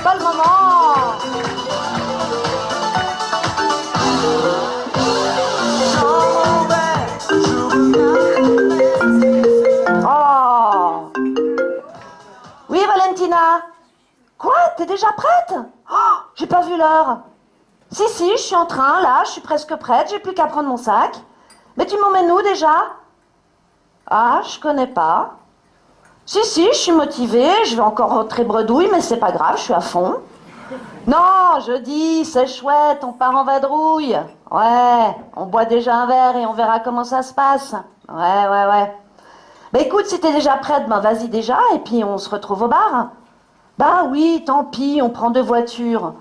pas le moment. Oh. Oui, Valentina. Quoi? T'es déjà prête? Oh, j'ai pas vu l'heure. Si, je suis en train, là, je suis presque prête, j'ai plus qu'à prendre mon sac. Mais tu m'emmènes où déjà? Ah, je connais pas. Si, je suis motivée, je vais encore rentrer bredouille, mais c'est pas grave, je suis à fond. Non, je dis, c'est chouette, on part en vadrouille. Ouais, on boit déjà un verre et on verra comment ça se passe. Ouais. Bah écoute, si t'es déjà prête, ben vas-y déjà, et puis on se retrouve au bar. Bah oui, tant pis, on prend 2 voitures.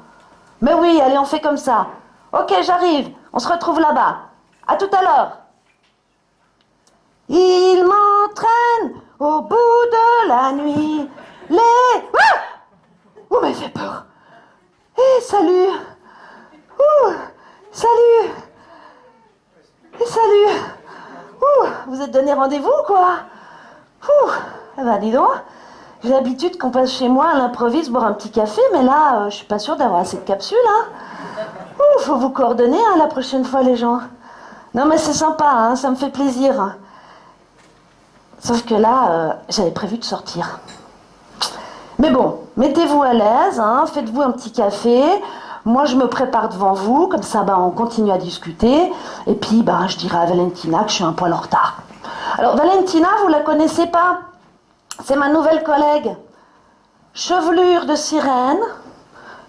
Mais oui, allez, on fait comme ça. Ok, j'arrive, on se retrouve là-bas. À tout à l'heure. Il m'entraîne au bout de la nuit. Ah! Oh, mais il fait peur. Eh, salut. Salut. Et salut. Vous êtes donné rendez-vous, quoi? Eh ben, dis donc. J'ai l'habitude qu'on passe chez moi à l'improviste boire un petit café, mais là, je suis pas sûre d'avoir assez de capsules, hein. Faut vous coordonner, hein, la prochaine fois, les gens. Non, mais c'est sympa, hein, ça me fait plaisir. Sauf que là, j'avais prévu de sortir. Mais bon, mettez-vous à l'aise, hein, faites-vous un petit café. Moi, je me prépare devant vous, comme ça, on continue à discuter. Et puis, je dirai à Valentina que je suis un poil en retard. Alors, Valentina, vous la connaissez pas? C'est ma nouvelle collègue. Chevelure de sirène,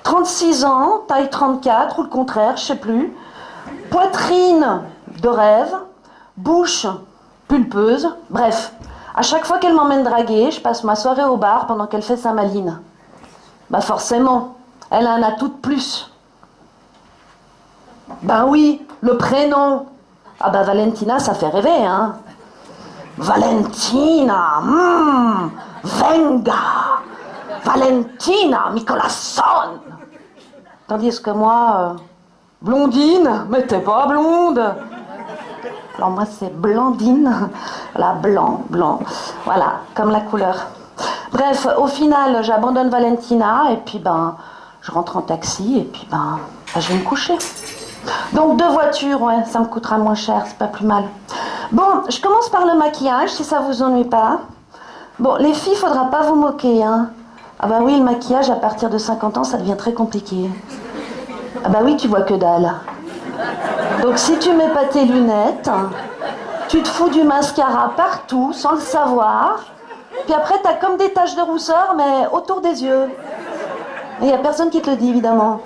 36 ans, taille 34, ou le contraire, je sais plus. Poitrine de rêve, bouche pulpeuse, bref. À chaque fois qu'elle m'emmène draguer, je passe ma soirée au bar pendant qu'elle fait sa maline. Forcément, elle a un atout de plus. Oui, le prénom. Valentina, ça fait rêver, hein. Valentina, venga. Valentina Mikolasson. Tandis que moi, blondine, mais t'es pas blonde. Alors moi c'est Blandine, voilà, blanc, voilà, comme la couleur. Bref, au final, j'abandonne Valentina et puis je rentre en taxi et puis je vais me coucher. Donc 2 voitures, ouais, ça me coûtera moins cher, c'est pas plus mal. Bon, je commence par le maquillage, si ça vous ennuie pas. Bon, les filles, faudra pas vous moquer, hein. Oui, le maquillage, à partir de 50 ans, ça devient très compliqué. Oui, tu vois que dalle. Donc si tu mets pas tes lunettes, tu te fous du mascara partout, sans le savoir. Puis après, t'as comme des taches de rousseur, mais autour des yeux. Et il n'y a personne qui te le dit, évidemment.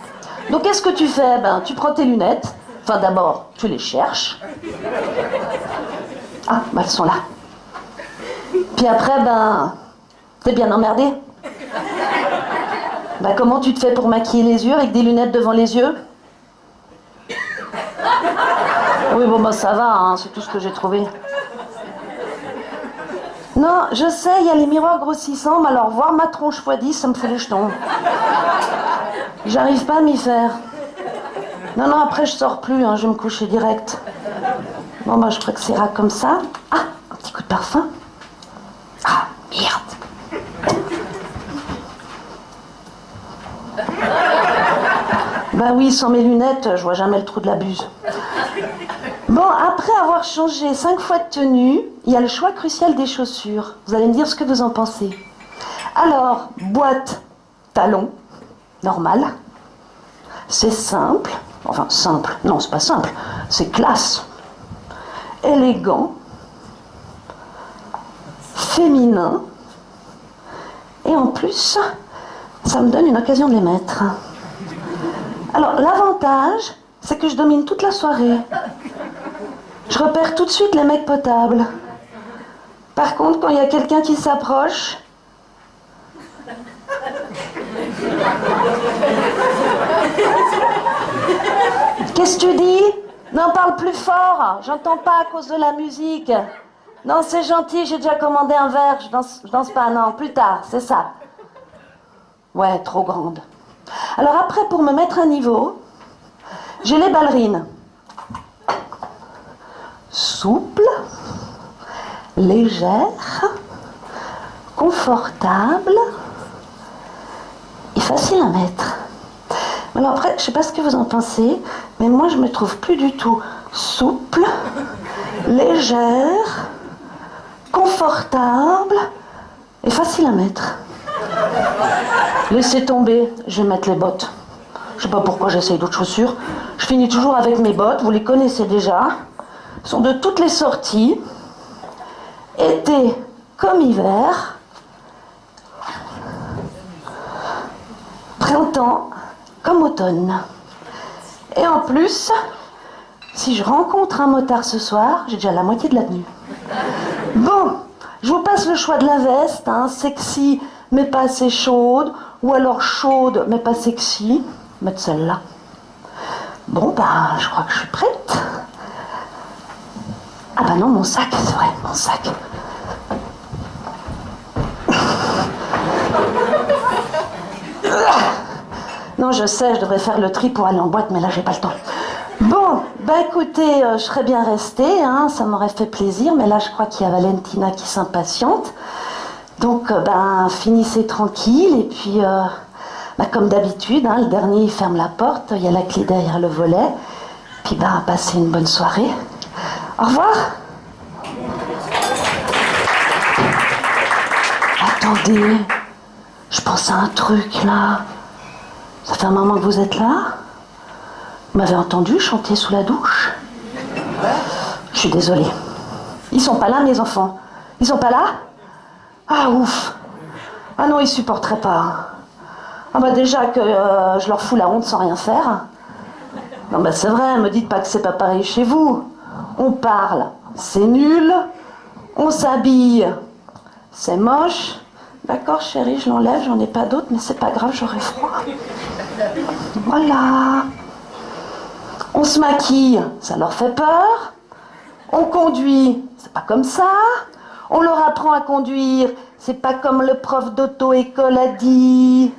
Donc qu'est-ce que tu fais? Tu prends tes lunettes. Enfin, d'abord, tu les cherches. Ah, elles sont là. Puis après, t'es bien emmerdé. Comment tu te fais pour maquiller les yeux avec des lunettes devant les yeux? Oui, bon, ça va, hein, c'est tout ce que j'ai trouvé. Non, je sais, il y a les miroirs grossissants, mais alors voir ma tronche x10, ça me fout les jetons. J'arrive pas à m'y faire. Non, après je sors plus, hein, je vais me coucher direct. Bon, je crois que ça ira comme ça. Ah, un petit coup de parfum. Ah, merde. Oui, sans mes lunettes, je vois jamais le trou de la buse. Bon, après avoir changé 5 fois de tenue, il y a le choix crucial des chaussures. Vous allez me dire ce que vous en pensez. Alors, boîte, talon, normal. C'est simple. Enfin, simple. Non, c'est pas simple. C'est classe. Élégant. Féminin. Et en plus, ça me donne une occasion de les mettre. Alors, l'avantage, c'est que je domine toute la soirée. Je repère tout de suite les mecs potables. Par contre, quand il y a quelqu'un qui s'approche... Qu'est-ce que tu dis? Non, parle plus fort. J'entends pas à cause de la musique. Non, c'est gentil, j'ai déjà commandé un verre. Je danse pas, non, plus tard, c'est ça. Ouais, trop grande. Alors après, pour me mettre à niveau, j'ai les ballerines. Souple, légère, confortable et facile facile à mettre. Alors après, je sais pas ce que vous en pensez, mais moi je me trouve plus du tout souple, légère, confortable et facile à mettre. Laissez tomber, je vais mettre les bottes. Je sais pas pourquoi j'essaye d'autres chaussures. Je finis toujours avec mes bottes, vous les connaissez déjà. Elles sont de toutes les sorties. Été comme hiver. Printemps comme automne. Et en plus, si je rencontre un motard ce soir, j'ai déjà la moitié de la tenue. Bon, je vous passe le choix de la veste, hein, sexy mais pas assez chaude, ou alors chaude mais pas sexy. Mettre celle-là. Bon, ben, je crois que je suis prête. Ah ben non, mon sac, c'est vrai, mon sac. Non, je sais, je devrais faire le tri pour aller en boîte, mais là, j'ai pas le temps. Bon, bah écoutez, je serais bien restée, hein, ça m'aurait fait plaisir, mais là, je crois qu'il y a Valentina qui s'impatiente. Donc, ben, finissez tranquille, et puis, bah, comme d'habitude, hein, le dernier, il ferme la porte, il y a la clé derrière le volet, puis, ben, passez une bonne soirée. Au revoir. Attendez, je pense à un truc, là. Ça fait un moment que vous êtes là? Vous m'avez entendu chanter sous la douche? Je suis désolée. Ils sont pas là, mes enfants? Ils sont pas là? Ah, ouf. Ah non, ils supporteraient pas. Ah bah déjà que je leur fous la honte sans rien faire. Non bah c'est vrai, me dites pas que c'est pas pareil chez vous. On parle, c'est nul. On s'habille, c'est moche. D'accord chérie, je l'enlève, j'en ai pas d'autres, mais c'est pas grave, j'aurai froid. Voilà. On se maquille, ça leur fait peur. On conduit, c'est pas comme ça. On leur apprend à conduire, c'est pas comme le prof d'auto-école a dit.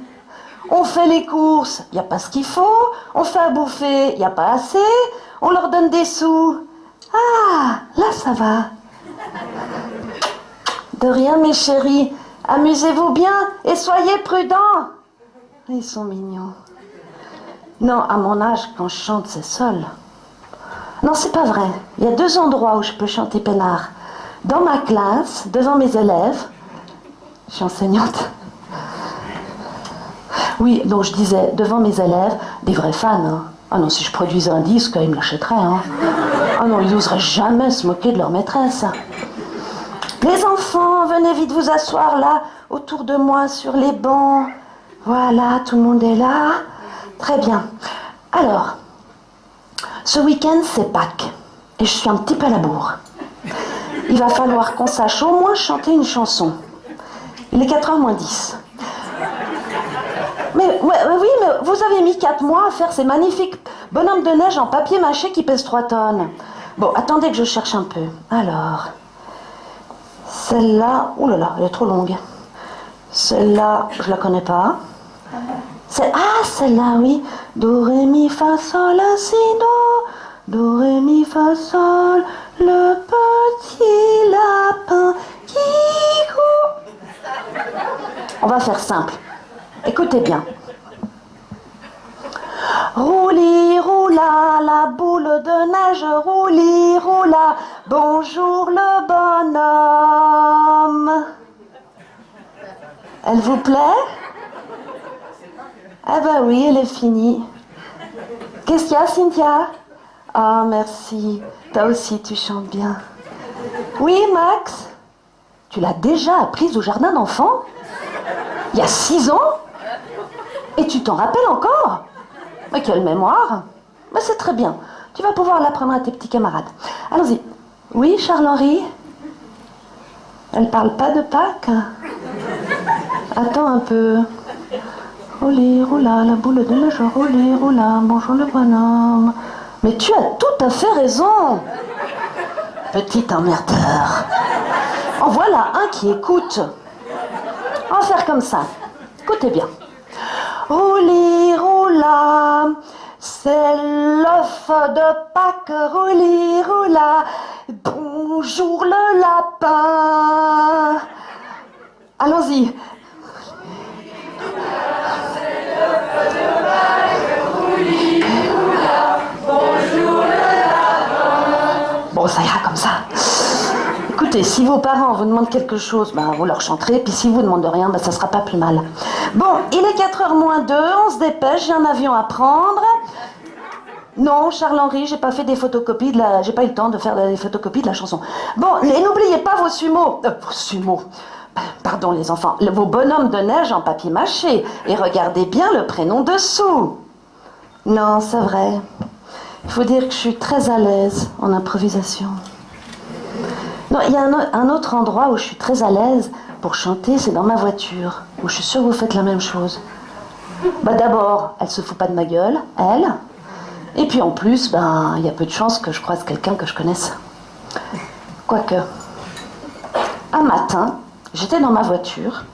On fait les courses, y a pas ce qu'il faut. On fait à bouffer, y a pas assez. On leur donne des sous. Ah, là ça va. De rien mes chéris, amusez-vous bien et soyez prudents. Ils sont mignons. Non, à mon âge, quand je chante, c'est seul. Non, c'est pas vrai. Il y a 2 endroits où je peux chanter peinard. Dans ma classe, devant mes élèves. Je suis enseignante. Oui, donc je disais, devant mes élèves, des vrais fans. Hein. Ah non, si je produisais un disque, ils me l'achèteraient. Hein. Ah non, ils n'oseraient jamais se moquer de leur maîtresse. Les enfants, venez vite vous asseoir là, autour de moi, sur les bancs. Voilà, tout le monde est là. Très bien. Alors, ce week-end, c'est Pâques. Et je suis un petit peu à la bourre. Il va falloir qu'on sache au moins chanter une chanson. Il est 4h moins 10. Mais oui, mais vous avez mis 4 mois à faire ces magnifiques bonhommes de neige en papier mâché qui pèsent 3 tonnes. Bon, attendez que je cherche un peu. Alors, celle-là, ouh là là, elle est trop longue. Celle-là, je la connais pas. Ah, celle-là, oui. Do, ré, mi, fa, sol, la, si, do. Do, ré, mi, fa, sol. Le petit lapin qui court. On va faire simple. Écoutez bien. Rouli, roula, la boule de neige, rouli, roula. Bonjour le bonhomme. Elle vous plaît? Ah bah oui, elle est finie. Qu'est-ce qu'il y a, Cynthia? Ah, merci. Toi aussi, tu chantes bien. Oui, Max? Tu l'as déjà apprise au jardin d'enfants? Il y a 6 ans? Et tu t'en rappelles encore? Mais quelle mémoire! Mais c'est très bien. Tu vas pouvoir l'apprendre à tes petits camarades. Allons-y. Oui, Charles-Henri? Elle parle pas de Pâques? Attends un peu. Rouli, roula, la boule de neige, rouli, roula, bonjour le bonhomme. Mais tu as tout à fait raison. Petit emmerdeur. En voilà un qui écoute. On va faire comme ça. Écoutez bien. Rouli, roula, c'est l'œuf de Pâques, rouli, roula. Bonjour le lapin. Allons-y. Écoutez, si vos parents vous demandent quelque chose, ben, vous leur chanterez, puis si vous ne demandez rien, ben, ça sera pas plus mal. Bon, il est 4h moins 2, on se dépêche, j'ai un avion à prendre. Non, Charles-Henri, j'ai pas fait des photocopies j'ai pas eu le temps de faire des photocopies de la chanson. Bon, et n'oubliez pas vos sumo. Vos sumo. Pardon les enfants, vos bonhommes de neige en papier mâché. Et regardez bien le prénom dessous. Non, c'est vrai. Il faut dire que je suis très à l'aise en improvisation. Non, il y a un autre endroit où je suis très à l'aise pour chanter, c'est dans ma voiture, où je suis sûre que vous faites la même chose. Bah d'abord, elle se fout pas de ma gueule, elle. Et puis en plus, ben, il y a peu de chances que je croise quelqu'un que je connaisse. Quoique, un matin, j'étais dans ma voiture.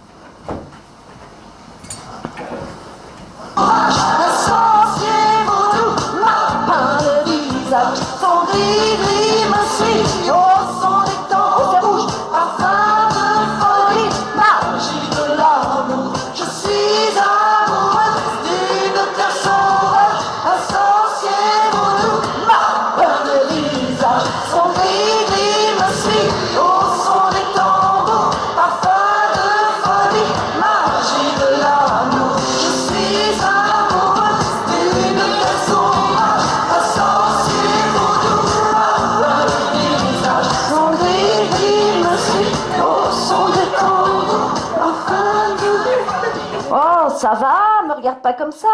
Ça va, me regarde pas comme ça.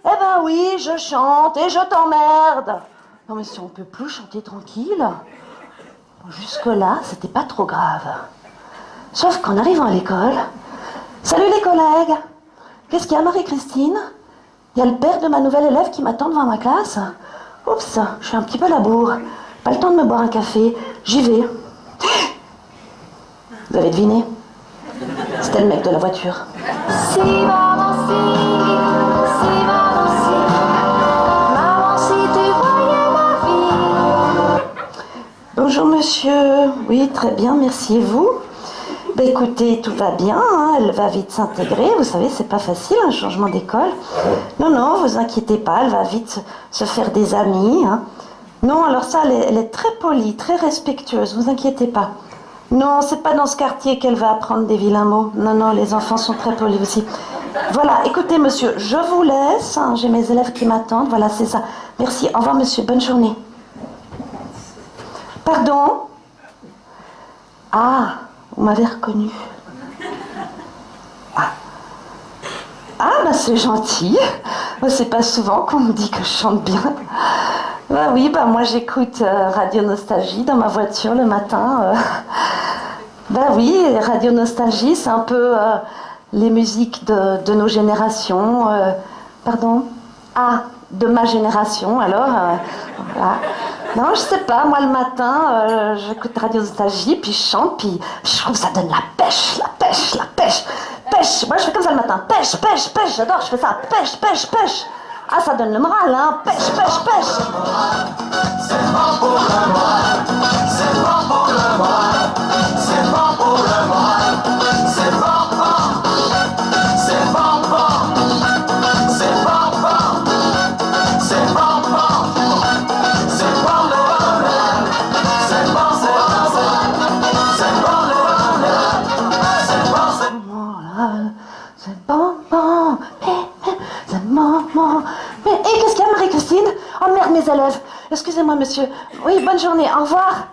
Eh ben oui, je chante et je t'emmerde. Non mais si on peut plus chanter tranquille. Jusque-là, c'était pas trop grave. Sauf qu'en arrivant à l'école... Salut les collègues. Qu'est-ce qu'il y a, Marie-Christine? Il y a le père de ma nouvelle élève qui m'attend devant ma classe. Oups, je suis un petit peu la bourre. Pas le temps de me boire un café. J'y vais. Vous avez deviné? C'était le mec de la voiture. Si maman, maman, si tu voyais ma vie. Bonjour monsieur, oui très bien, merci et vous? Ben écoutez, tout va bien, hein, elle va vite s'intégrer, vous savez c'est pas facile un changement d'école. Non, vous inquiétez pas, elle va vite se faire des amis. Hein. Non, alors ça, elle est très polie, très respectueuse, vous inquiétez pas. Non, c'est pas dans ce quartier qu'elle va apprendre des vilains mots. Non, les enfants sont très polis aussi. Voilà, écoutez monsieur, je vous laisse. Hein, j'ai mes élèves qui m'attendent. Voilà, c'est ça. Merci, au revoir monsieur, bonne journée. Pardon? Ah, vous m'avez reconnu. Ah, c'est gentil. C'est pas souvent qu'on me dit que je chante bien. Bah oui, moi j'écoute Radio Nostalgie dans ma voiture le matin. Bah oui, Radio Nostalgie, c'est un peu les musiques de nos générations. Pardon? Ah, de ma génération, alors. Voilà. Non, je sais pas, moi le matin, j'écoute Radio Nostalgie, puis je chante, puis je trouve que ça donne la pêche. Pêche, moi je fais comme ça le matin. Pêche, j'adore, je fais ça. Pêche. Ah, ça donne le moral, hein. Pêche. C'est bon pour le moral. C'est bon pour le moral. C'est bon pour le moral. C'est bon. C'est bon. C'est bon. C'est bon. C'est bon le moral. C'est bon le moral. C'est bon. C'est bon. C'est bon. Mais qu'est-ce qu'il y a, Marie-Christine? Oh merde, mes élèves. Excusez-moi, monsieur. Oui, bonne journée. Au revoir.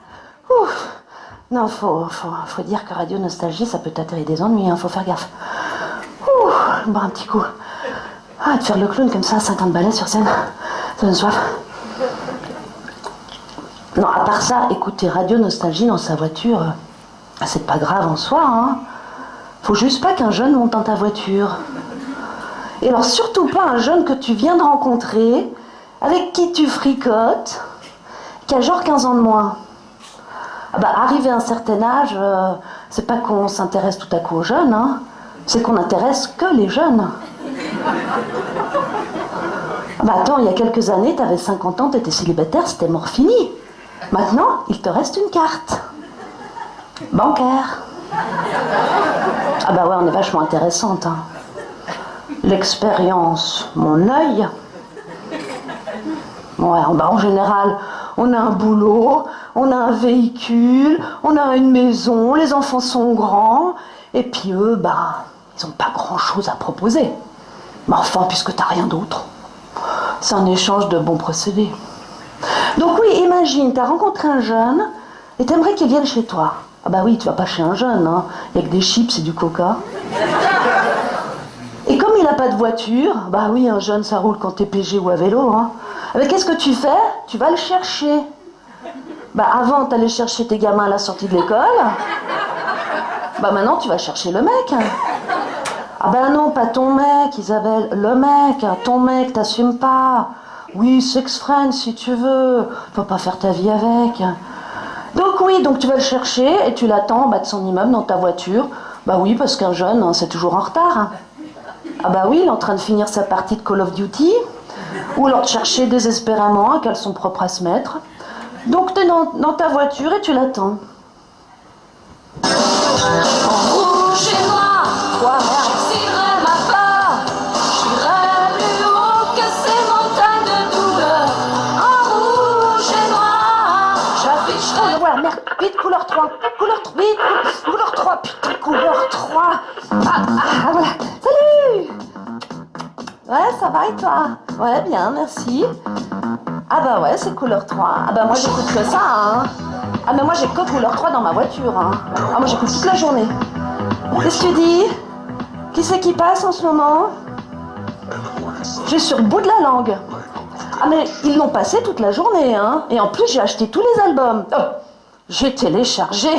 Ouf. Non, faut dire que Radio Nostalgie, ça peut t'attirer des ennuis, hein. Faut faire gaffe. Ouh, boire un petit coup. Ah, de faire le clown comme ça, 50 balais sur scène. Ça donne soif. Non, à part ça, écouter Radio Nostalgie dans sa voiture, c'est pas grave en soi, hein. Faut juste pas qu'un jeune monte dans ta voiture. Et alors surtout pas un jeune que tu viens de rencontrer, avec qui tu fricotes, qui a genre 15 ans de moins. Ah bah, arrivé à un certain âge, c'est pas qu'on s'intéresse tout à coup aux jeunes, hein, c'est qu'on n'intéresse que les jeunes. Ah bah attends, il y a quelques années, t'avais 50 ans, t'étais célibataire, c'était mort fini. Maintenant, il te reste une carte. Bancaire. Ah bah ouais, on est vachement intéressante, hein. L'expérience, mon œil. Ouais, en général, on a un boulot, on a un véhicule, on a une maison, les enfants sont grands, et puis eux, ils n'ont pas grand-chose à proposer. Mais enfin, puisque t'as rien d'autre, c'est un échange de bons procédés. Donc oui, imagine, t'as rencontré un jeune, et t'aimerais qu'il vienne chez toi. Ah bah oui, tu vas pas chez un jeune, hein. Il n'y a que des chips et du coca. Et comme il n'a pas de voiture, bah oui, un jeune, ça roule quand t'es PG ou à vélo, hein. Mais qu'est-ce que tu fais? Tu vas le chercher. Bah avant, t'allais chercher tes gamins à la sortie de l'école. Bah maintenant, tu vas chercher le mec. Ah bah non, pas ton mec, Isabelle, le mec. Ton mec, t'assumes pas. Oui, sex friend si tu veux. Faut pas faire ta vie avec. Donc oui, donc tu vas le chercher et tu l'attends en bas de son immeuble dans ta voiture. Bah oui, parce qu'un jeune, hein, c'est toujours en retard. Ah bah oui, il est en train de finir sa partie de Call of Duty. Ou alors de chercher désespérément un caleçon propre à se mettre. Donc t'es dans ta voiture et tu l'attends. En rouge et noir, Quoi, merde? j'excilerai ma peur. J'irai plus haut que ces montagnes de douleur. En rouge et noir, j'afficherai. Oh, ouais, merde, vite, couleur 3. Couleur 3, vite, couleur 3, putain, couleur 3. Voilà. Salut! Ouais, ça va et toi? Ouais, bien, merci. Ah bah ouais, c'est couleur 3. Ah bah moi j'écoute que ça, hein. Ah mais moi j'ai que couleur 3 dans ma voiture, hein. Ah moi j'écoute toute la journée. Qu'est-ce que tu dis? Qui c'est qui passe en ce moment? J'ai sur le bout de la langue. Ah mais ils l'ont passé toute la journée, hein. Et en plus j'ai acheté tous les albums. Oh, j'ai téléchargé.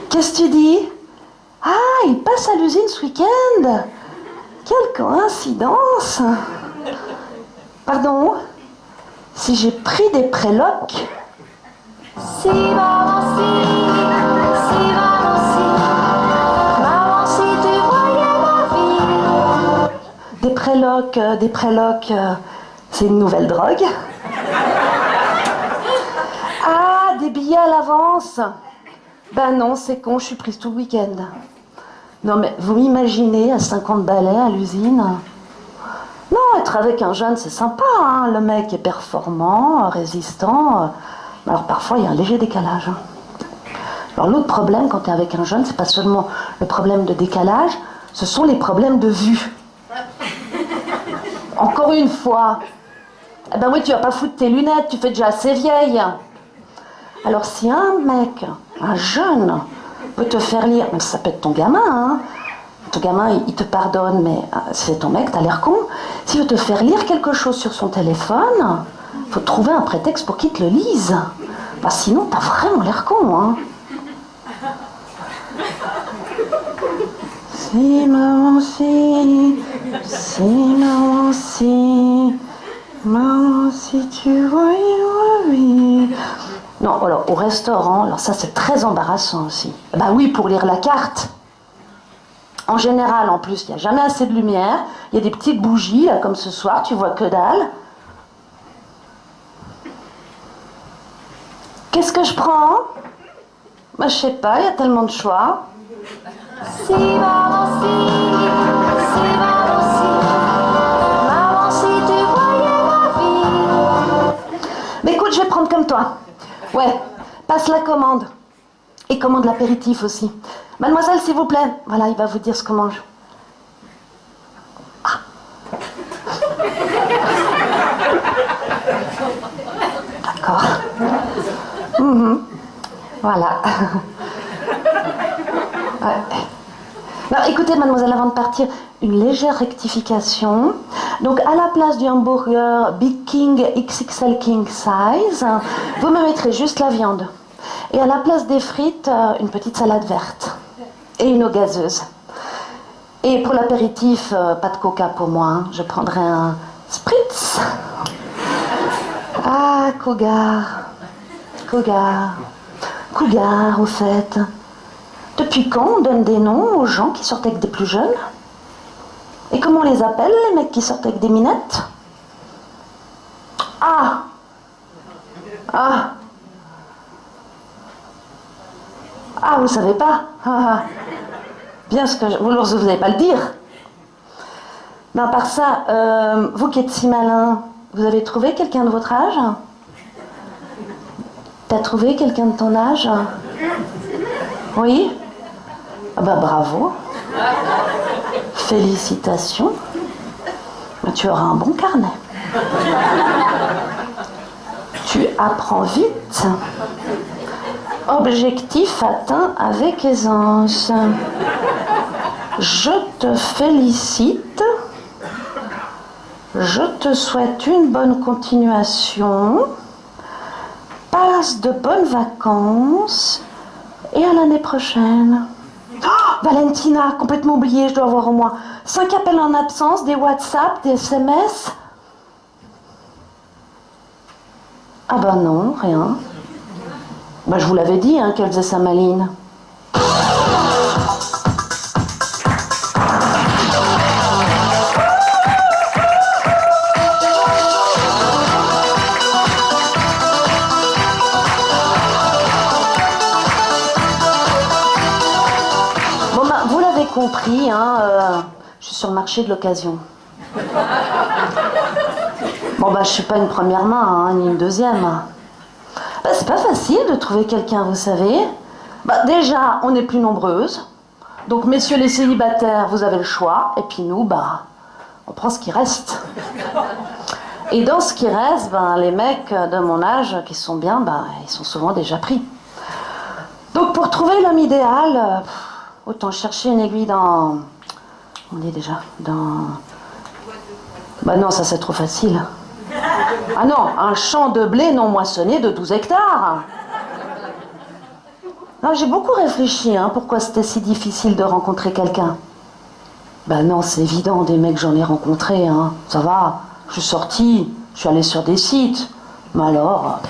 Qu'est-ce que tu dis? Ah, il passe à l'usine ce week-end. Quelle coïncidence. Pardon? Si j'ai pris des prélocs? Si maman, si tu voyais ma vie. Des prélocs, c'est une nouvelle drogue. Ah, des billets à l'avance. Ben non, c'est con, je suis prise tout le week-end. Non mais vous m'imaginez à 50 balais à l'usine? Non, être avec un jeune, c'est sympa, hein. Le mec est performant, résistant. Alors parfois, il y a un léger décalage. Alors l'autre problème quand tu es avec un jeune, c'est pas seulement le problème de décalage, ce sont les problèmes de vue. Encore une fois. Eh ben oui, tu vas pas foutre tes lunettes, tu fais déjà assez vieille. Alors si un mec, un jeune, peut te faire lire, mais ça peut être ton gamin, hein. Ton gamin, il te pardonne, mais c'est ton mec, t'as l'air con. S'il veut te faire lire quelque chose sur son téléphone, faut trouver un prétexte pour qu'il te le lise. Bah, sinon, t'as vraiment l'air con, hein. Si, maman, si maman, si tu voyais, oui. Non, alors, au restaurant, alors ça, c'est très embarrassant aussi. Bah oui, pour lire la carte. En général, en plus, il n'y a jamais assez de lumière. Il y a des petites bougies, là, comme ce soir, tu vois que dalle. Qu'est-ce que je prends? Bah, je sais pas, il y a tellement de choix. Si maman, maman, si tu voyais ma vie. Mais écoute, je vais prendre comme toi. Ouais, passe la commande. Et commande l'apéritif aussi. Mademoiselle, s'il vous plaît. Voilà, il va vous dire ce qu'on mange. Ah. D'accord. Voilà. Ouais. Alors, écoutez, mademoiselle, avant de partir, une légère rectification. Donc, à la place du hamburger Big King XXL King Size, vous me mettrez juste la viande. Et à la place des frites, une petite salade verte. Et une eau gazeuse. Et pour l'apéritif, pas de coca pour moi, hein. Je prendrai un spritz. Ah, Cougar. Cougar, au fait. Depuis quand on donne des noms aux gens qui sortent avec des plus jeunes? Et comment on les appelle, les mecs qui sortent avec des minettes? Ah! Ah, vous savez pas? Bien ce que vous n'osez pas le dire. Mais à part ça, vous qui êtes si malin, vous avez trouvé quelqu'un de votre âge? T'as trouvé quelqu'un de ton âge? Oui? Ah bah bravo. Félicitations. Tu auras un bon carnet. Tu apprends vite. Objectif atteint avec aisance. Je te félicite. Je te souhaite une bonne continuation. Passe de bonnes vacances. Et à l'année prochaine. Oh, Valentina, complètement oubliée, je dois avoir au moins 5 appels en absence, des WhatsApp, des SMS. Ah bah non, rien. Bah je vous l'avais dit hein, qu'elle faisait sa maline. Bon bah vous l'avez compris, hein, je suis sur le marché de l'occasion. Bon bah je suis pas une première main, hein, ni une deuxième. Bah, c'est pas facile de trouver quelqu'un, vous savez. Bah déjà, on est plus nombreuses. Donc messieurs les célibataires, vous avez le choix. Et puis nous, bah, on prend ce qui reste. Et dans ce qui reste, ben, les mecs de mon âge qui sont bien, ben, ils sont souvent déjà pris. Donc pour trouver l'homme idéal, autant chercher une aiguille dans... On dit déjà, dans... Bah non, ça c'est trop facile. Ah non, un champ de blé non moissonné de 12 hectares. Non, j'ai beaucoup réfléchi, hein, pourquoi c'était si difficile de rencontrer quelqu'un. Ben non, c'est évident, des mecs j'en ai rencontrés, hein. Ça va, je suis sortie, je suis allée sur des sites. Mais alors...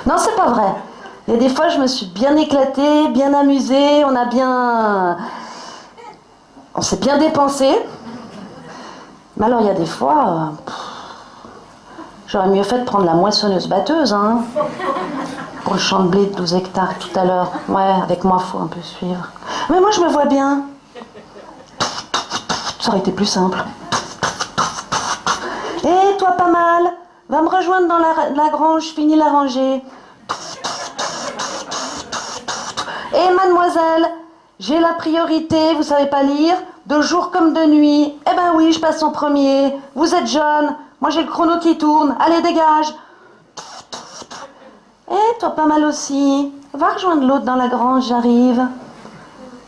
Non, c'est pas vrai. Il y a des fois, je me suis bien éclatée, bien amusée, on s'est bien dépensé. Mais alors, il y a des fois... J'aurais mieux fait de prendre la moissonneuse-batteuse, hein. Pour le champ de blé de 12 hectares tout à l'heure. Ouais, avec moi, faut un peu suivre. Mais moi, je me vois bien. Ça aurait été plus simple. Hé, toi, pas mal. Va me rejoindre dans la grange, je finis la rangée. Hé, mademoiselle, j'ai la priorité, vous savez pas lire, de jour comme de nuit. Eh ben oui, je passe en premier. Vous êtes jeune. Moi, j'ai le chrono qui tourne. Allez, dégage. Eh, toi, pas mal aussi. Va rejoindre l'autre dans la grange, j'arrive.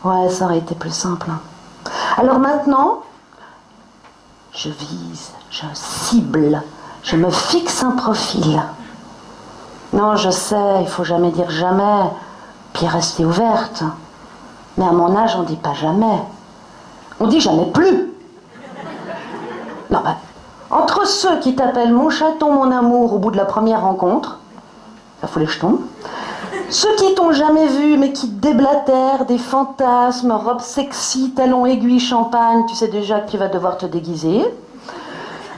Ouais, ça aurait été plus simple. Alors maintenant, je vise, je cible, je me fixe un profil. Non, je sais, il faut jamais dire jamais, puis rester ouverte. Mais à mon âge, on dit pas jamais. On dit jamais plus. Non, bah, entre ceux qui t'appellent mon chaton, mon amour au bout de la première rencontre, ça fout les jetons. Ceux qui t'ont jamais vu mais qui te déblatèrent des fantasmes, robes sexy, talons aiguilles, champagne, tu sais déjà que tu vas devoir te déguiser.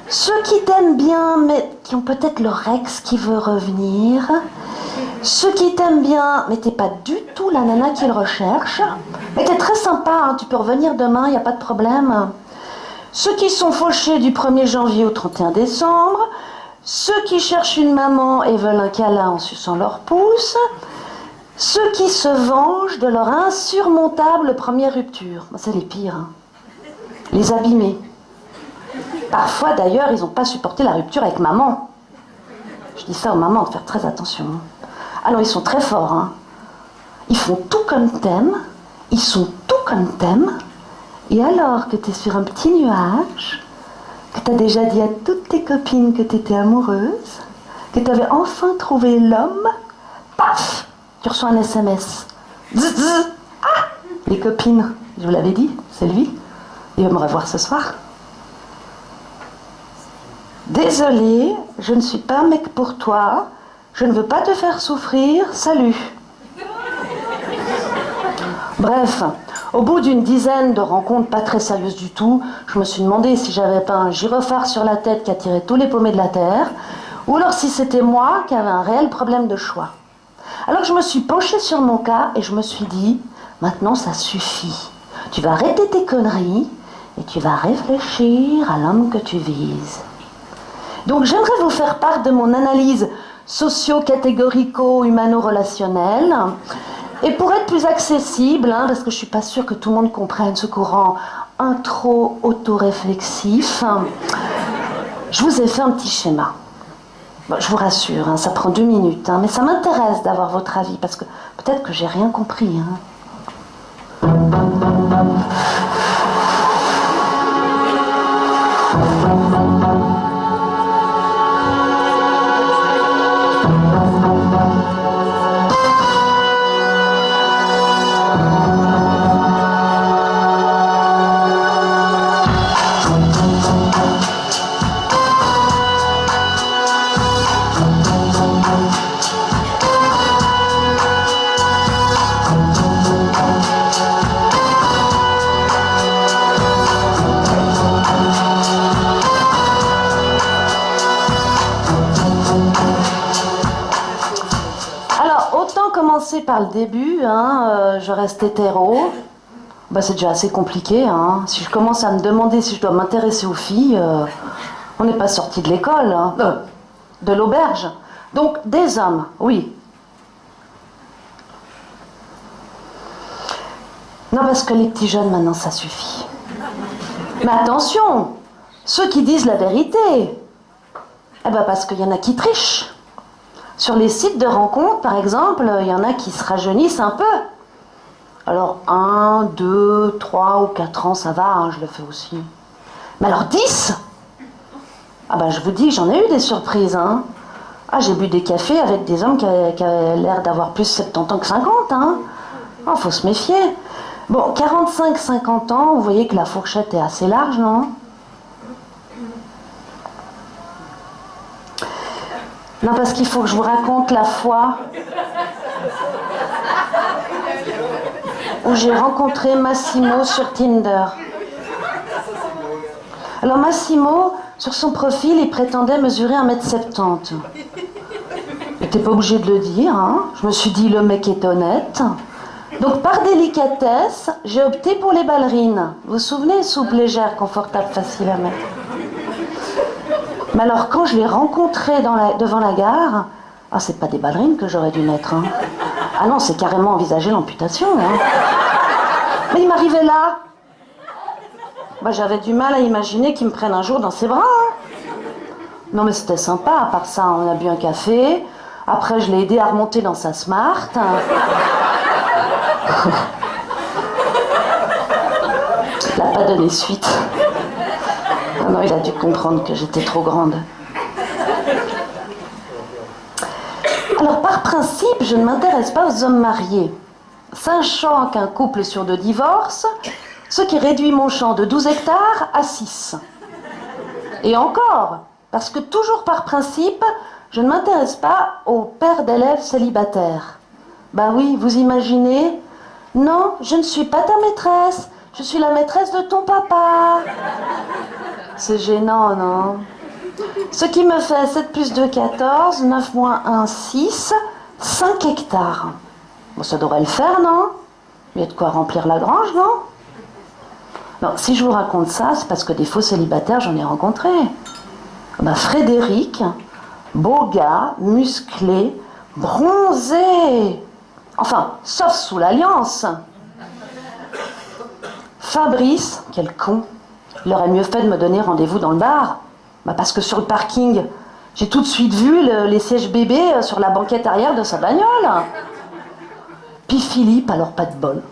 Ceux qui t'aiment bien mais qui ont peut-être leur ex qui veut revenir. Ceux qui t'aiment bien mais t'es pas du tout la nana qu'ils recherchent. Mais t'es très sympa, hein, tu peux revenir demain, y a pas de problème. Ceux qui sont fauchés du 1er janvier au 31 décembre. Ceux qui cherchent une maman et veulent un câlin en suçant leur pouce. Ceux qui se vengent de leur insurmontable première rupture. C'est les pires. Hein. Les abîmés. Parfois, d'ailleurs, ils n'ont pas supporté la rupture avec maman. Je dis ça aux mamans, de faire très attention. Alors, ils sont très forts. Hein. Ils font tout comme t'aimes. Ils sont tout comme t'aimes. Et alors que t'es sur un petit nuage, que t'as déjà dit à toutes tes copines que t'étais amoureuse, que t'avais enfin trouvé l'homme, paf, tu reçois un SMS. Zzz, zzz. Ah, les copines, je vous l'avais dit, c'est lui. Il va me revoir ce soir. Désolée, je ne suis pas un mec pour toi. Je ne veux pas te faire souffrir. Salut. Bref, au bout d'une dizaine de rencontres pas très sérieuses du tout, je me suis demandé si j'avais pas un gyrophare sur la tête qui attirait tous les paumés de la terre, ou alors si c'était moi qui avais un réel problème de choix. Alors je me suis penchée sur mon cas et je me suis dit, maintenant ça suffit. Tu vas arrêter tes conneries et tu vas réfléchir à l'homme que tu vises. Donc j'aimerais vous faire part de mon analyse socio-catégorico-humano-relationnelle. Et pour être plus accessible, parce que je ne suis pas sûre que tout le monde comprenne ce courant intro-autoréflexif, je vous ai fait un petit schéma. Bon, je vous rassure, ça prend 2 minutes, mais ça m'intéresse d'avoir votre avis, parce que peut-être que j'ai rien compris. Par le début, je reste hétéro. C'est déjà assez compliqué. Si je commence à me demander si je dois m'intéresser aux filles, on n'est pas sorti de l'école, de l'auberge. Donc des hommes, oui. Non, parce que les petits jeunes maintenant ça suffit. Mais attention, ceux qui disent la vérité, parce qu'il y en a qui trichent. Sur les sites de rencontres, par exemple, il y en a qui se rajeunissent un peu. Alors, 1, 2, 3 ou 4 ans, ça va, je le fais aussi. Mais alors 10 ? Je vous dis, j'en ai eu des surprises. J'ai bu des cafés avec des hommes qui avaient l'air d'avoir plus 70 ans que 50. Faut se méfier. Bon, 45-50 ans, vous voyez que la fourchette est assez large, non ? Non, parce qu'il faut que je vous raconte la fois où j'ai rencontré Massimo sur Tinder. Alors Massimo, sur son profil, il prétendait mesurer 1m70. Il n'était pas obligé de le dire, Je me suis dit, le mec est honnête. Donc par délicatesse, j'ai opté pour les ballerines. Vous vous souvenez, souple, légère, confortable, facile à mettre. Mais alors, quand je l'ai rencontré devant la gare, c'est pas des ballerines que j'aurais dû mettre. Ah non, c'est carrément envisager l'amputation. Mais il m'arrivait là. J'avais du mal à imaginer qu'il me prenne un jour dans ses bras. Non, mais c'était sympa. À part ça, on a bu un café. Après, je l'ai aidé à remonter dans sa Smart. Il n'a pas donné suite. Non, il a dû comprendre que j'étais trop grande. Alors, par principe, je ne m'intéresse pas aux hommes mariés. Sachant qu'un couple est sur 2 divorces, ce qui réduit mon champ de 12 hectares à 6. Et encore, parce que toujours par principe, je ne m'intéresse pas aux pères d'élèves célibataires. Oui, vous imaginez ? Non, je ne suis pas ta maîtresse, je suis la maîtresse de ton papa. C'est gênant, non ? Ce qui me fait 7 plus 2, 14, 9 moins 1, 6, 5 hectares. Ça devrait le faire, non ? Il y a de quoi remplir la grange, non ? Non, si je vous raconte ça, c'est parce que des faux célibataires, j'en ai rencontré. Frédéric, beau gars, musclé, bronzé. Enfin, sauf sous l'alliance. Fabrice, quel con. Il aurait mieux fait de me donner rendez-vous dans le bar. Parce que sur le parking, j'ai tout de suite vu les sièges bébés sur la banquette arrière de sa bagnole. Puis Philippe, alors pas de bol.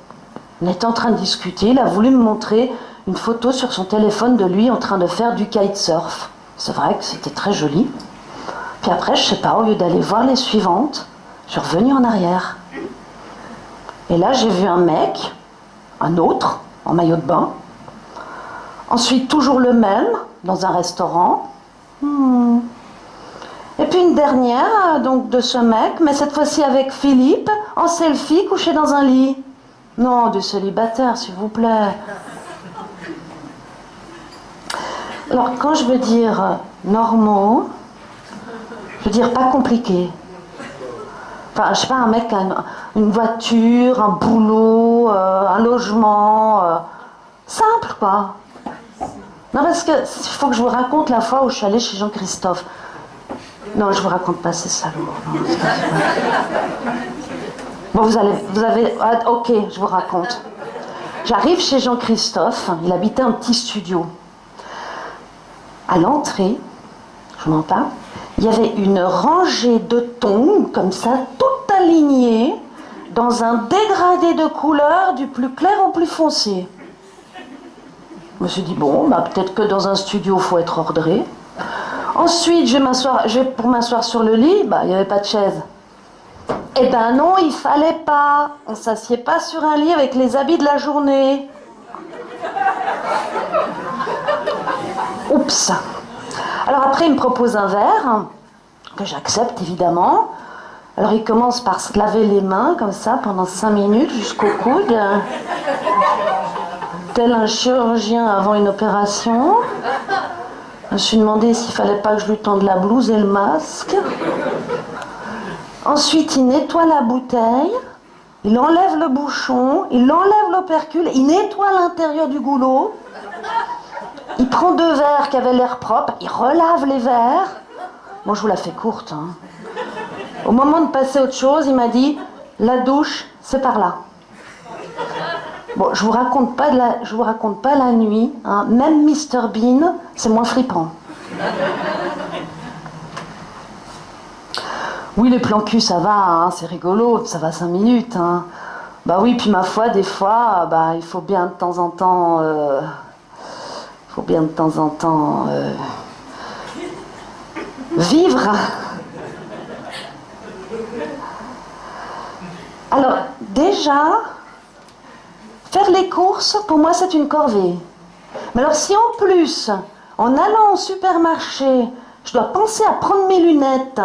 On était en train de discuter, il a voulu me montrer une photo sur son téléphone de lui en train de faire du kitesurf. C'est vrai que c'était très joli. Puis après, je sais pas, au lieu d'aller voir les suivantes, je suis revenue en arrière. Et là, j'ai vu un mec, un autre, en maillot de bain. Ensuite, toujours le même, dans un restaurant. Et puis une dernière, donc de ce mec, mais cette fois-ci avec Philippe, en selfie, couché dans un lit. Non, de célibataire, s'il vous plaît. Alors, quand je veux dire normaux, je veux dire pas compliqué. Enfin, je sais pas, un mec qui a une voiture, un boulot, un logement, simple, quoi. Non, parce que il faut que je vous raconte la fois où je suis allée chez Jean-Christophe. Non, je vous raconte pas, c'est salaud. Non, c'est pas... Bon, vous avez... Ah, ok, je vous raconte. J'arrive chez Jean-Christophe, il habitait un petit studio. À l'entrée, je m'en parle, il y avait une rangée de tongs, comme ça, toutes alignées, dans un dégradé de couleurs du plus clair au plus foncé. Je me suis dit, bon, bah, peut-être que dans un studio, il faut être ordré. Ensuite, pour m'asseoir sur le lit, bah, il n'y avait pas de chaise. Eh ben non, il fallait pas. On ne s'assied pas sur un lit avec les habits de la journée. Oups. Alors après, il me propose un verre, que j'accepte évidemment. Alors il commence par se laver les mains, comme ça, pendant 5 minutes, jusqu'au coude. Tel un chirurgien avant une opération. Je me suis demandé s'il fallait pas que je lui tende la blouse et le masque. Ensuite, il nettoie la bouteille, il enlève le bouchon, il enlève l'opercule, il nettoie l'intérieur du goulot. Il prend 2 verres qui avaient l'air propres, il relave les verres. Moi, je vous la fais courte. Hein. Au moment de passer à autre chose, il m'a dit « La douche, c'est par là ». Bon, je vous raconte pas la nuit. Hein. Même Mr Bean, c'est moins flippant. Oui, les plans cul, ça va, hein, c'est rigolo, ça va 5 minutes. Hein. Bah oui, puis ma foi, des fois, bah, il faut bien de temps en temps... vivre. Alors, déjà, faire les courses, pour moi, c'est une corvée. Mais alors, si en plus, en allant au supermarché, je dois penser à prendre mes lunettes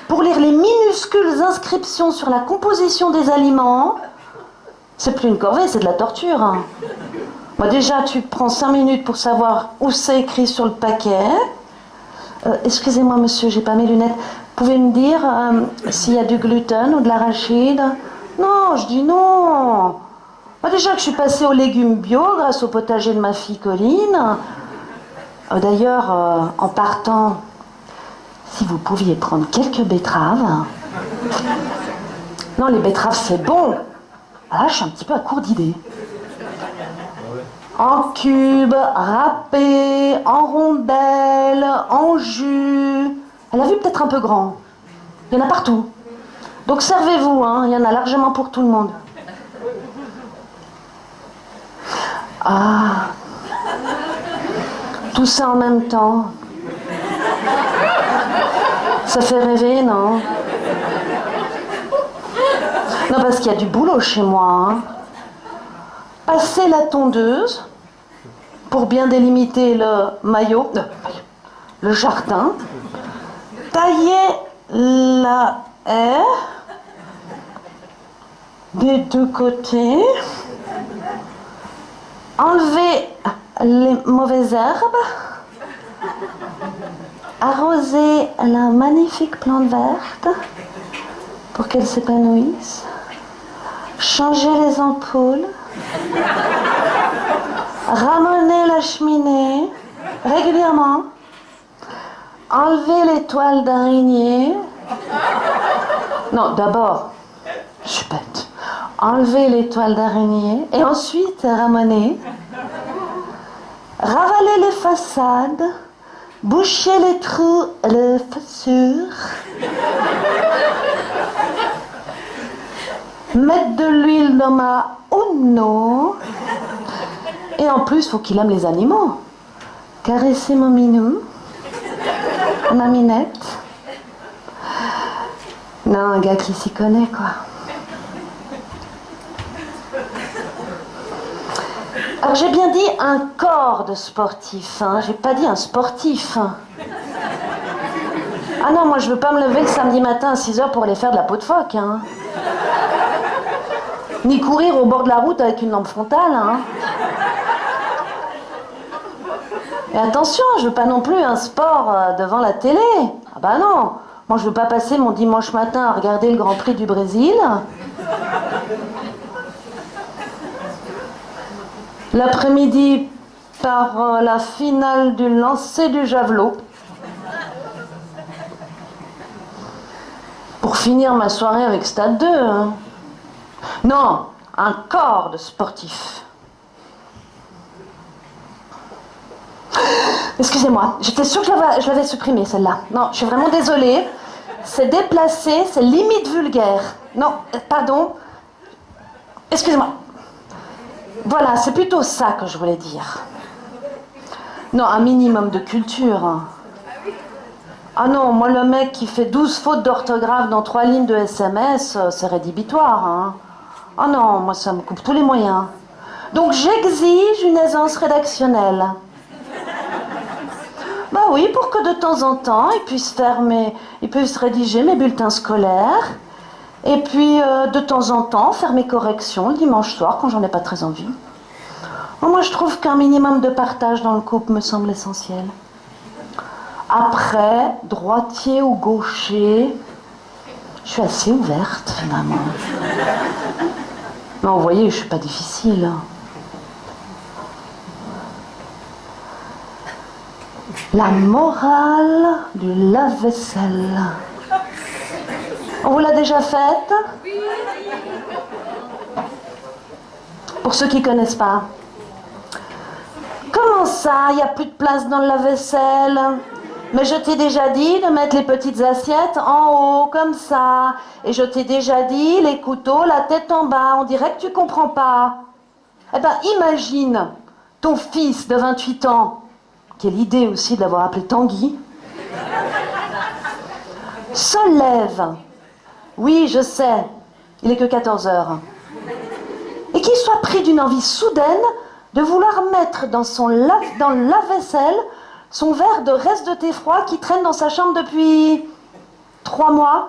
pour lire les minuscules inscriptions sur la composition des aliments, c'est plus une corvée, c'est de la torture. Hein. Moi, déjà, tu prends 5 minutes pour savoir où c'est écrit sur le paquet. Excusez-moi, monsieur, j'ai pas mes lunettes. Pouvez me dire s'il y a du gluten ou de l'arachide? Non, je dis non. Moi, déjà que je suis passée aux légumes bio grâce au potager de ma fille Colline. D'ailleurs, en partant, si vous pouviez prendre quelques betteraves. Non, les betteraves, c'est bon. Ah, là, je suis un petit peu à court d'idées. En cubes, râpés, en rondelles, en jus. Elle a vu peut-être un peu grand. Il y en a partout. Donc servez-vous, hein, il y en a largement pour tout le monde. Ah, tout ça en même temps. Ça fait rêver, non? Non, parce qu'il y a du boulot chez moi. Hein. Passer la tondeuse pour bien délimiter le jardin. Tailler la haie des 2 côtés. Enlever les mauvaises herbes. Arroser la magnifique plante verte pour qu'elle s'épanouisse. Changer les ampoules. Ramoner la cheminée régulièrement. Enlever les toiles d'araignée. Non, d'abord, je suis bête. Enlever les toiles d'araignée et ensuite ramoner. Ravaler les façades. Boucher les trous, les fissures. Mettre de l'huile dans ma Uno. Et en plus, il faut qu'il aime les animaux. Caresser mon minou. Ma minette. Non, un gars qui s'y connaît, quoi. Alors j'ai bien dit un corps de sportif, hein. J'ai pas dit un sportif. Ah non, moi je veux pas me lever le samedi matin à 6h pour aller faire de la peau de phoque, hein. Ni courir au bord de la route avec une lampe frontale, hein. Et attention, je veux pas non plus un sport devant la télé. Ah bah non, moi je veux pas passer mon dimanche matin à regarder le Grand Prix du Brésil. L'après-midi, par la finale du lancer du javelot. Pour finir ma soirée avec Stade 2. Hein. Non, un corps de sportif. Excusez-moi, j'étais sûre que je l'avais supprimée celle-là. Non, je suis vraiment désolée. C'est déplacé, c'est limite vulgaire. Non, pardon. Excusez-moi. Voilà, c'est plutôt ça que je voulais dire. Non, un minimum de culture. Ah non, moi le mec qui fait 12 fautes d'orthographe dans 3 lignes de SMS, c'est rédhibitoire. Hein. Ah non, moi ça me coupe tous les moyens. Donc j'exige une aisance rédactionnelle. Bah oui, pour que de temps en temps, ils puissent rédiger mes bulletins scolaires. Et puis, de temps en temps, faire mes corrections le dimanche soir quand j'en ai pas très envie. Moi, je trouve qu'un minimum de partage dans le couple me semble essentiel. Après, droitier ou gaucher, je suis assez ouverte, finalement. Mais vous voyez, je suis pas difficile. La morale du lave-vaisselle. On vous l'a déjà faite? Pour ceux qui ne connaissent pas. Comment ça, il n'y a plus de place dans le lave-vaisselle? Mais je t'ai déjà dit de mettre les petites assiettes en haut, comme ça. Et je t'ai déjà dit, les couteaux, la tête en bas. On dirait que tu comprends pas. Eh ben, imagine ton fils de 28 ans. Quelle idée aussi de l'avoir appelé Tanguy. Se lève. Oui, je sais. Il est que 14 heures. Et qu'il soit pris d'une envie soudaine de vouloir mettre dans le lave-vaisselle son verre de reste de thé froid qui traîne dans sa chambre depuis 3 mois.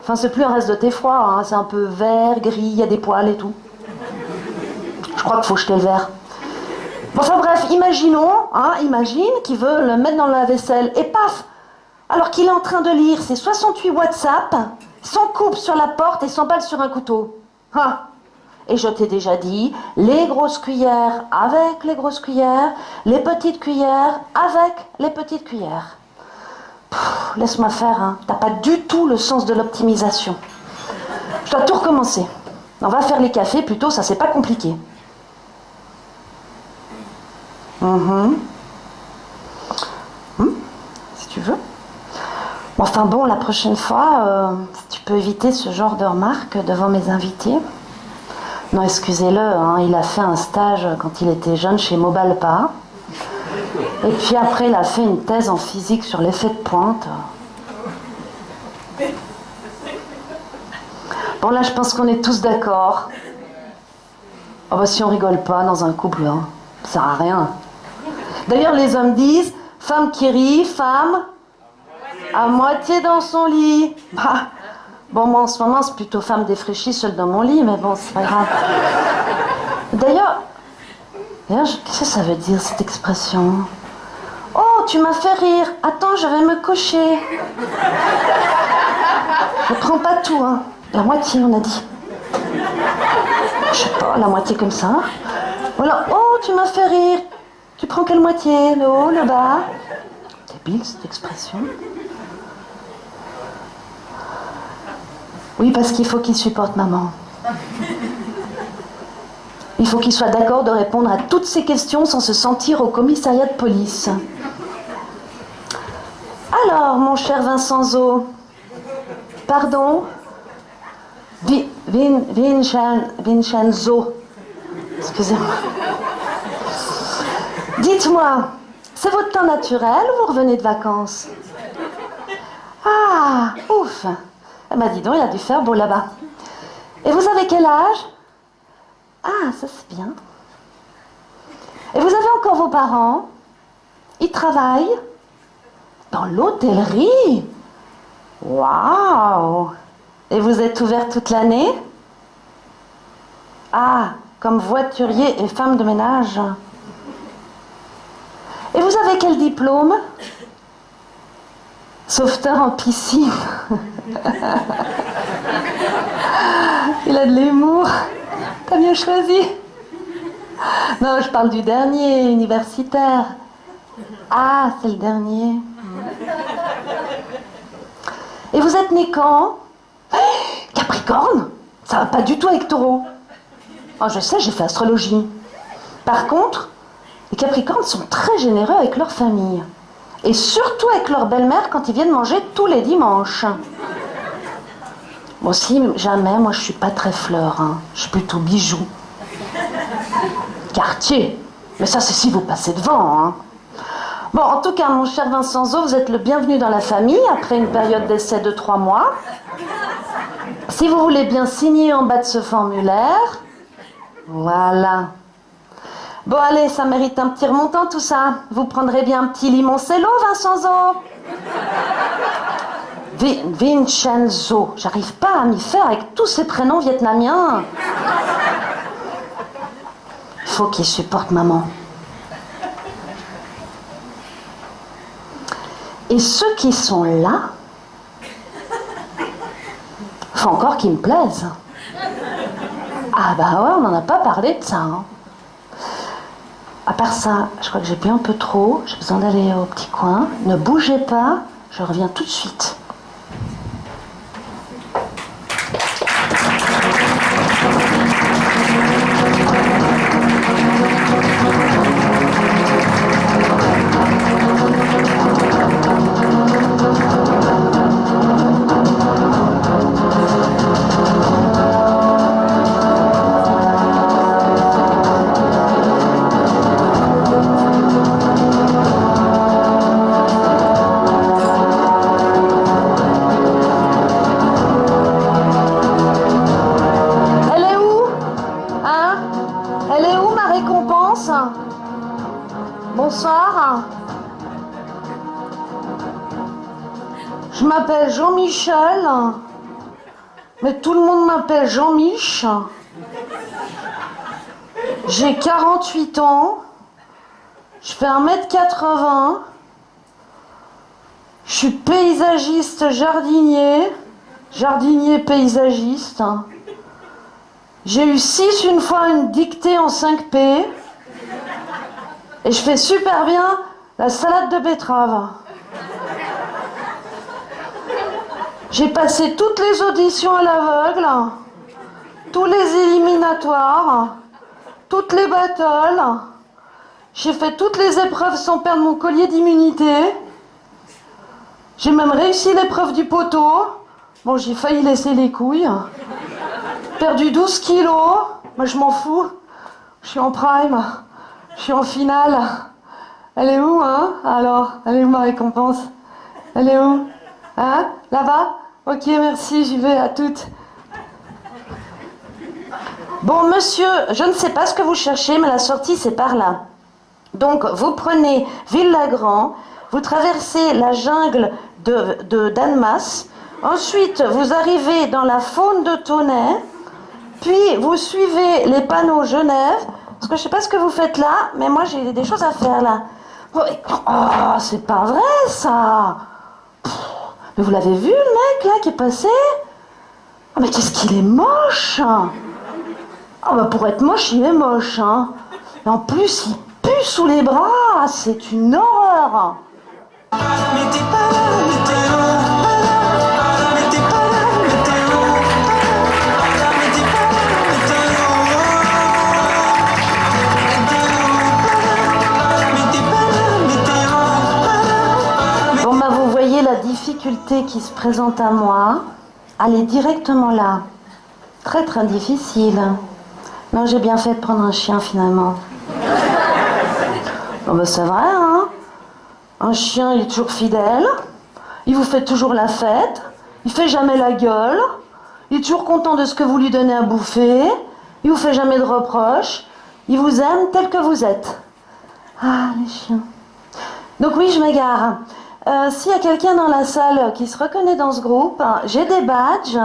Enfin, c'est plus un reste de thé froid, hein. C'est un peu vert, gris, il y a des poils et tout. Je crois qu'il faut jeter le verre. Enfin bref, imagine qu'il veut le mettre dans le lave-vaisselle et paf, alors qu'il est en train de lire ses 68 WhatsApp, s'en coupe sur la porte et s'emballe sur un couteau. Ah. Et je t'ai déjà dit, les grosses cuillères avec les grosses cuillères, les petites cuillères avec les petites cuillères. Laisse-moi faire, hein. T'as pas du tout le sens de l'optimisation. Je dois tout recommencer. On va faire les cafés plutôt, ça c'est pas compliqué. Si tu veux. Enfin bon, la prochaine fois, si tu peux éviter ce genre de remarques devant mes invités. Non, excusez-le, hein, il a fait un stage quand il était jeune chez Mobalpa. Et puis après, il a fait une thèse en physique sur l'effet de pointe. Bon, là, je pense qu'on est tous d'accord. Oh, bah, si on rigole pas dans un couple, hein, ça sert à rien. D'ailleurs, les hommes disent, femme qui rit, femme à moitié dans son lit. Bah, bon, moi, en ce moment, c'est plutôt femme défraîchie seule dans mon lit, mais bon, c'est pas grave. D'ailleurs, qu'est-ce que ça veut dire, cette expression? Oh, tu m'as fait rire. Attends, je vais me coucher. Ne prends pas tout, hein. La moitié, on a dit. Je sais pas, la moitié comme ça. Voilà. Oh, tu m'as fait rire. Tu prends quelle moitié? Le haut, le bas? Débile, cette expression. Oui, parce qu'il faut qu'il supporte maman. Il faut qu'il soit d'accord de répondre à toutes ces questions sans se sentir au commissariat de police. Alors, mon cher Vincenzo, pardon, Vincenzo, excusez-moi. Dites-moi, c'est votre temps naturel ou vous revenez de vacances? Ah, ouf. Eh ben dis donc, il a dû faire beau là-bas. Et vous avez quel âge? Ah, ça c'est bien. Et vous avez encore vos parents? Ils travaillent? Dans l'hôtellerie? Waouh! Et vous êtes ouvert toute l'année? Ah, comme voiturier et femme de ménage. Et vous avez quel diplôme? Sauveteur en piscine. Il a de l'humour. T'as bien choisi. Non, je parle du dernier, universitaire. Ah, c'est le dernier. Et vous êtes né quand? Capricorne? Ça va pas du tout avec Taureau. Oh, je sais, j'ai fait astrologie. Par contre, les Capricornes sont très généreux avec leur famille. Et surtout avec leur belle-mère quand ils viennent manger tous les dimanches. Bon, si jamais, moi je suis pas très fleur, hein. Je suis plutôt bijou. Quartier. Mais ça, c'est si vous passez devant, hein. Bon, en tout cas, mon cher Vincenzo, vous êtes le bienvenu dans la famille après une période d'essai de 3 mois. Si vous voulez bien signer en bas de ce formulaire. Voilà. Bon, allez, ça mérite un petit remontant, tout ça. Vous prendrez bien un petit limoncello, Vincenzo? Vincenzo. J'arrive pas à m'y faire avec tous ces prénoms vietnamiens. Il faut qu'il supporte maman. Et ceux qui sont là, faut encore qu'ils me plaisent. Ah bah ouais, on n'en a pas parlé de ça, hein. À part ça, je crois que j'ai bu un peu trop. J'ai besoin d'aller au petit coin. Ne bougez pas, je reviens tout de suite. Bonsoir. Je m'appelle Jean-Michel, mais tout le monde m'appelle Jean-Mich. J'ai 48 ans, je fais 1m80, je suis paysagiste jardinier paysagiste. J'ai eu 6 une fois une dictée en 5P. Et je fais super bien la salade de betterave. J'ai passé toutes les auditions à l'aveugle, tous les éliminatoires, toutes les battles. J'ai fait toutes les épreuves sans perdre mon collier d'immunité. J'ai même réussi l'épreuve du poteau. Bon, j'ai failli laisser les couilles. Perdu 12 kilos. Moi, je m'en fous. Je suis en prime. Je suis en finale. Elle est où, hein? Alors, elle est où ma récompense? Elle est où? Hein? Là-bas? Ok, merci, j'y vais, à toutes. Bon, monsieur, je ne sais pas ce que vous cherchez, mais la sortie, c'est par là. Donc, vous prenez Villagrand, vous traversez la jungle de Danmas, ensuite, vous arrivez dans la faune de Tonnet, puis vous suivez les panneaux Genève. Parce que je sais pas ce que vous faites là, mais moi j'ai des choses à faire là. Oh, c'est pas vrai ça. Mais vous l'avez vu le mec là qui est passé? Oh, mais qu'est-ce qu'il est moche. Ah bah pour être moche, il est moche, hein. Et en plus, il pue sous les bras, c'est une horreur. Mais t'es pas là, mais t'es où? Mais t'es pas là, mais t'es où? Mais t'es pas là, mais t'es où? Bon bah vous voyez la difficulté qui se présente à moi. Elle est directement là. Très très difficile. Non, j'ai bien fait de prendre un chien finalement. Bon bah c'est vrai, hein. Un chien, il est toujours fidèle. Il vous fait toujours la fête. Il fait jamais la gueule. Il est toujours content de ce que vous lui donnez à bouffer. Il vous fait jamais de reproches. Il vous aime tel que vous êtes. Ah, les chiens. Donc oui, je m'égare. S'il y a quelqu'un dans la salle qui se reconnaît dans ce groupe, j'ai des badges.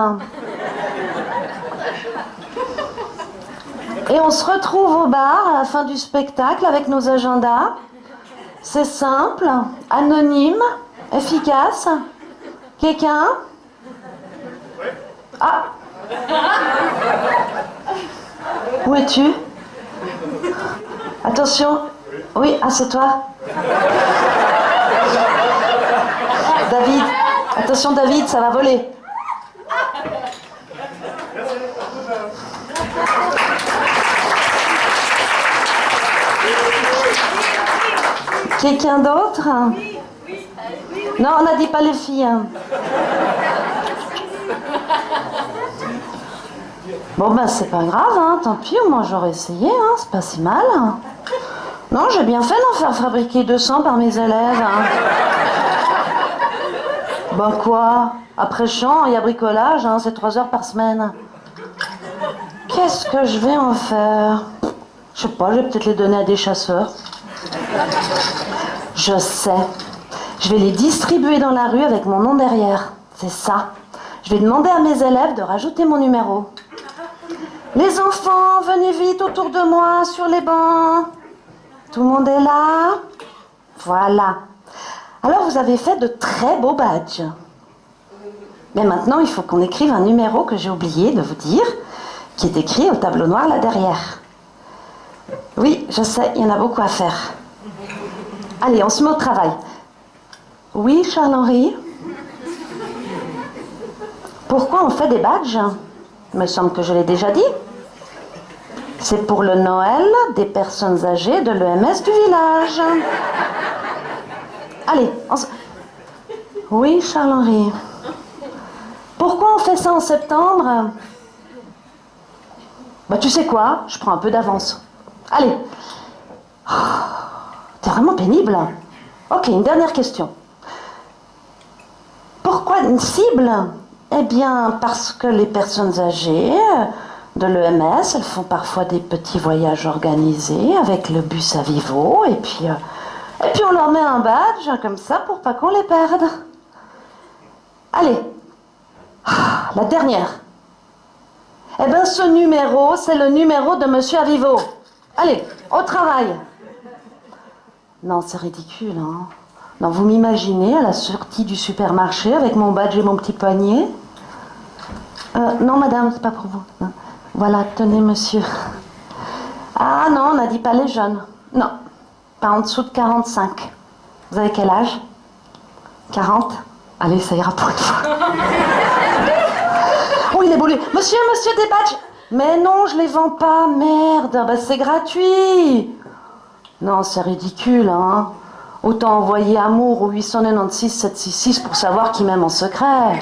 Et on se retrouve au bar à la fin du spectacle avec nos agendas. C'est simple, anonyme, efficace. Quelqu'un? Ah! Où es-tu? Attention. Oui, ah, c'est toi. David. Attention, David, ça va voler. Quelqu'un d'autre? Non, on n'a dit pas les filles. Hein. Bon ben c'est pas grave, hein. Tant pis, au moins j'aurais essayé, hein. C'est pas si mal. Hein. Non, j'ai bien fait d'en faire fabriquer 200 par mes élèves. Hein. Ben quoi? Après chant, il y a bricolage, hein. C'est 3 heures par semaine. Qu'est-ce que je vais en faire? Je sais pas, je vais peut-être les donner à des chasseurs. Je sais. Je vais les distribuer dans la rue avec mon nom derrière. C'est ça. Je vais demander à mes élèves de rajouter mon numéro. Les enfants, venez vite autour de moi sur les bancs. Tout le monde est là? Voilà. Alors vous avez fait de très beaux badges. Mais maintenant, il faut qu'on écrive un numéro que j'ai oublié de vous dire, qui est écrit au tableau noir là derrière. Oui, je sais, il y en a beaucoup à faire. Allez, on se met au travail. Oui, Charles-Henri? Pourquoi on fait des badges? Il me semble que je l'ai déjà dit. C'est pour le Noël des personnes âgées de l'EMS du village. Allez, Oui, Charles-Henri. Pourquoi on fait ça en septembre? Bah tu sais quoi? Je prends un peu d'avance. Allez. Oh, t'es vraiment pénible. Ok, une dernière question. Pourquoi une cible? Eh bien, parce que les personnes âgées de l'EMS, elles font parfois des petits voyages organisés avec le bus Avivo, et puis on leur met un badge comme ça pour pas qu'on les perde. Allez, la dernière. Eh bien, ce numéro, c'est le numéro de Monsieur Avivo. Allez, au travail. Non, c'est ridicule, hein. Non, vous m'imaginez à la sortie du supermarché avec mon badge et mon petit poignet? Non, madame, c'est pas pour vous. Non. Voilà, tenez, monsieur. Ah non, on n'a dit pas les jeunes. Non, pas en dessous de 45. Vous avez quel âge? 40? Allez, ça ira pour une fois. Oh, il est beau, lui. Monsieur, des badges. Mais non, je les vends pas, merde. Bah, c'est gratuit. Non, c'est ridicule, hein. Autant envoyer amour au 896 766 pour savoir qui m'aime en secret.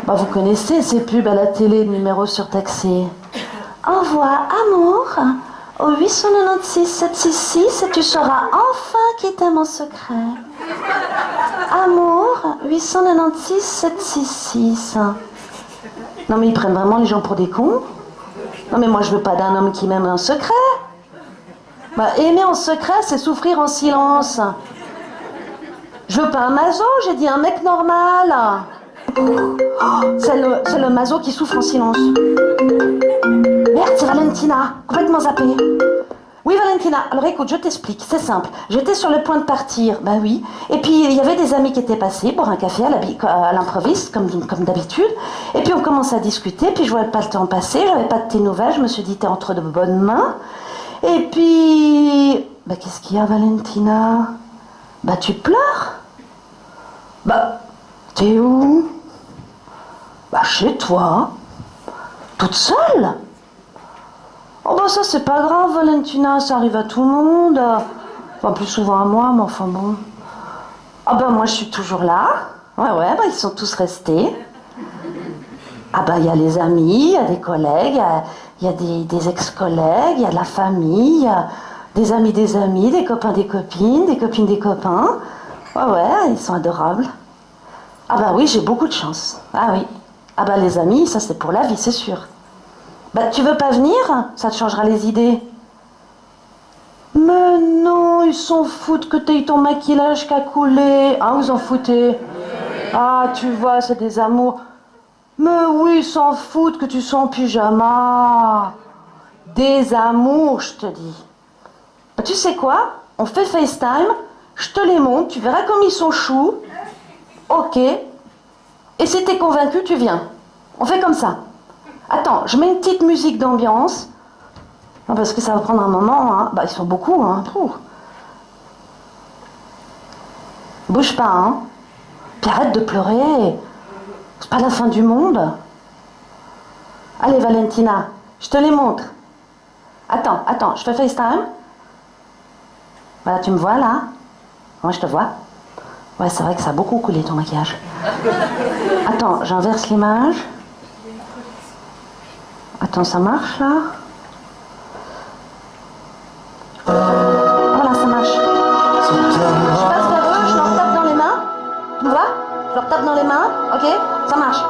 Bah, vous connaissez ces pubs à la télé, numéro surtaxé. Envoie amour au 896 766 et tu sauras enfin qui t'aime en secret. Amour 896 766. Non mais ils prennent vraiment les gens pour des cons? Non mais moi je veux pas d'un homme qui m'aime en secret. Bah, aimer en secret, c'est souffrir en silence. Je veux pas un maso, j'ai dit un mec normal. Oh, c'est le maso qui souffre en silence. Merde, c'est Valentina, complètement zappée. Oui, Valentina, alors écoute, je t'explique, c'est simple. J'étais sur le point de partir, bah oui. Et puis, il y avait des amis qui étaient passés boire un café à l'improviste, comme d'habitude. Et puis, on commence à discuter, puis je voyais pas le temps passer, j'avais pas de tes nouvelles, je me suis dit, t'es entre de bonnes mains. Et puis... Bah, qu'est-ce qu'il y a, Valentina? Bah, tu pleures? Bah, t'es où? Bah, chez toi. Toute seule? Oh, bah, ça, c'est pas grave, Valentina, ça arrive à tout le monde. Enfin, plus souvent à moi, mais enfin bon. Ah, bah, moi, je suis toujours là. Ouais, bah, ils sont tous restés. Ah, bah, il y a les amis, il y a des collègues, il y a des ex-collègues, il y a de la famille, il y a des amis, des copains, des copines, des copines, des copains. Ouais, ils sont adorables. Ah bah oui, j'ai beaucoup de chance. Ah oui. Ah bah les amis, ça c'est pour la vie, c'est sûr. Bah tu veux pas venir? Ça te changera les idées. Mais non, ils s'en foutent que t'aies eu ton maquillage qui a coulé. Ah, vous en foutez? Ah, tu vois, c'est des amours. Mais oui, ils s'en foutent que tu sois en pyjama. Des amours, je te dis. Bah, tu sais quoi? On fait FaceTime, je te les montre, tu verras comme ils sont choux. Ok. Et si t'es convaincu, tu viens. On fait comme ça. Attends, je mets une petite musique d'ambiance. Non, parce que ça va prendre un moment, hein. Bah, ils sont beaucoup, hein. Pouh. Bouge pas, hein. Puis arrête de pleurer. C'est pas la fin du monde. Allez, Valentina, je te les montre. Attends, je fais FaceTime. Voilà, tu me vois là? Moi, je te vois. Ouais, c'est vrai que ça a beaucoup coulé ton maquillage. Attends, j'inverse l'image. Attends, ça marche là? Voilà, ça marche. Je passe vers eux, je leur tape dans les mains. Tu me vois? Je leur tape dans les mains, ok? Ça marche.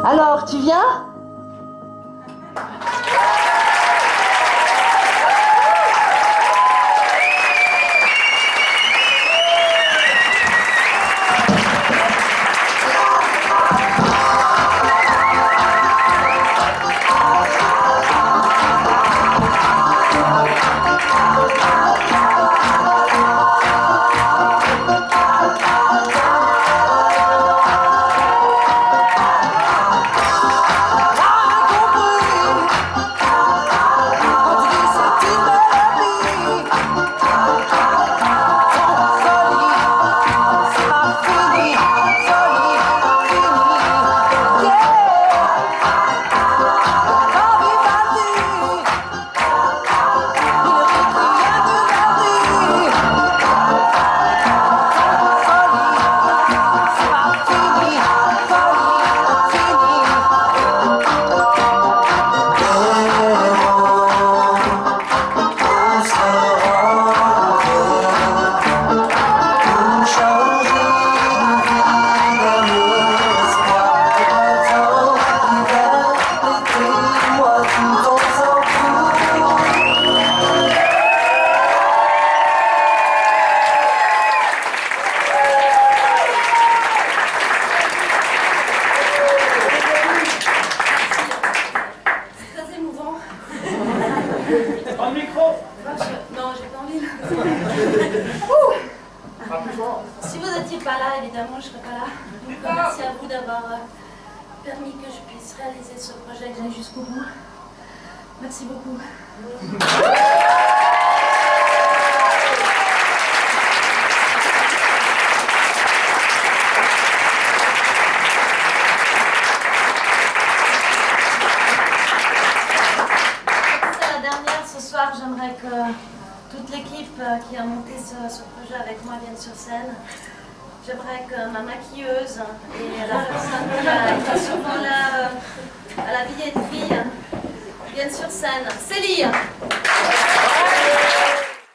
Alors, tu viens? Si vous n'étiez pas là, évidemment, je ne serais pas là. Donc, merci à vous d'avoir permis que je puisse réaliser ce projet, que j'aille jusqu'au bout. Merci beaucoup. j'aimerais que toute l'équipe qui a monté ce projet avec moi vienne sur scène. J'aimerais que ma maquilleuse et la personne qui est souvent là à la billetterie viennent sur scène. Célie!